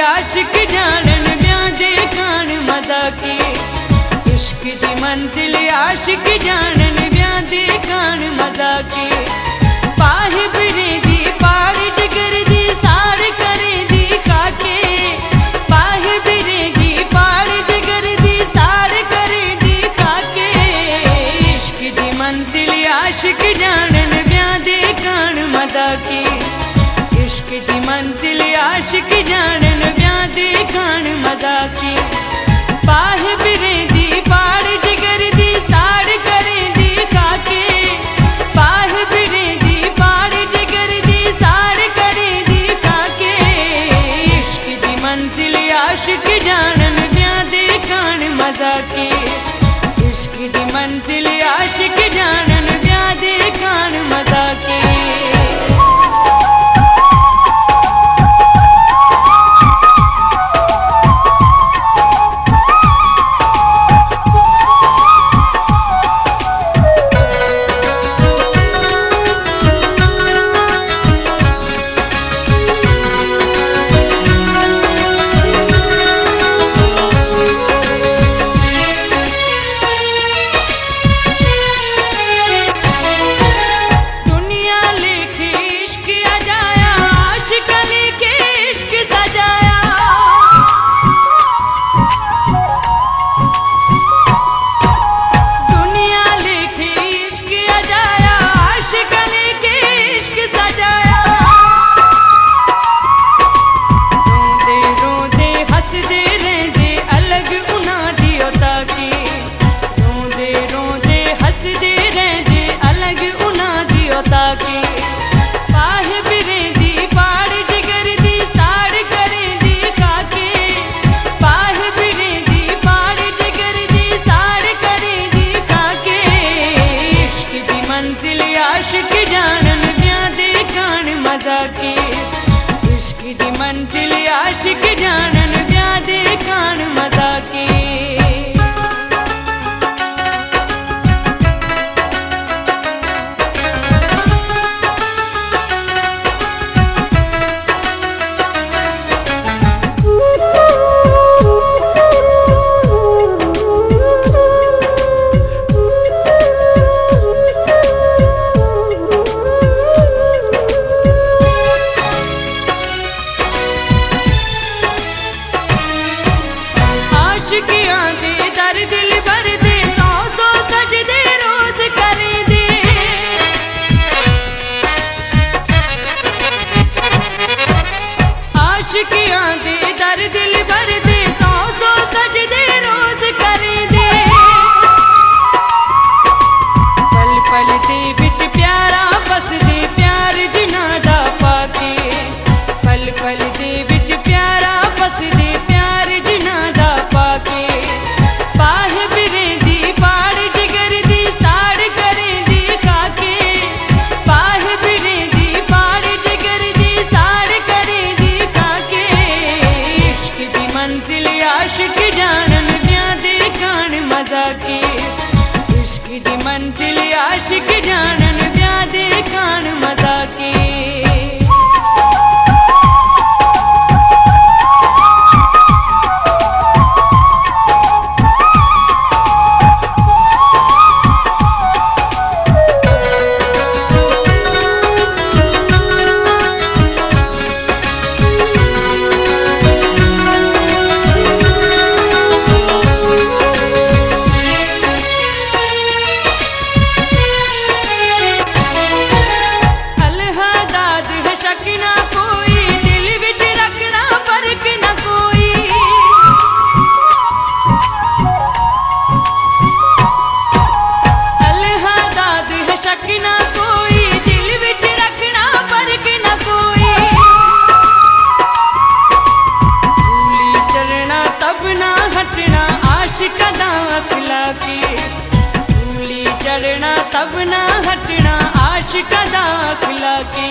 आशिक जानन ब्याह दे खान मजा की। इश्क दी मंजिल आशिक जानन ब्याह दे खान मजा की। पाहे बिरे दी पाड़ जिगर दी सार करे दी काके। पाहे बिरे दी पाड़ जिगर दी सार करे दी काके। इश्क दी मंजिल आशिक जानन ब्याह दे खान मजा की। इश्क दी मंजिल आशिक जानन ब्याह दे खान मजा की। पाहे बिरे दी पाड़ जिगर दी साड़ करे दी काके। पाहे बिरे दी पाड़ जिगर दी साड़ करे दी काके। इश्क दी मंजिल आशिक जानन ब्याह दे खान मजा की। इश्क दी मंजिल आशिक जानन ब्याह दे खान मजा की। पाहे बिरे दी पाड़ जिगर दी साड़ करे दी काके। पाहे बिरे दी पाड़ जिगर दी साड़ करे दी काके। इश्क दी मंजिल आशिक जानन ब्याह दे खान मजा की। इश्क दी मंजिल आशिक जानन ब्याह दे खान मजा की। आशिकियां दे दर दिल भर दे सौ सौ सजदे रोज करे दे। आशिकियां दे दर दिल भर दे सौ सौ सजदे रोज करे दे। पल पल दे बिच प्यारा बस दे प्यार जिना दा पाके। पल पल दे बिच प्यारा बस दे प्यार जिना दा पाके। पाहे बिरे दी पाड़ जिगर दी साड़ करे दी काके। पाहे बिरे दी पाड़ जिगर दी साड़ करे दी काके। इश्क दी मंजिल आशिक जानन ब्याह दे खान मजा की। इश्क दी मंजिल आशिक जानन ब्याह दे खान मजा की। सूली चढ़ना तब ना हटना आशिक दा अखला के।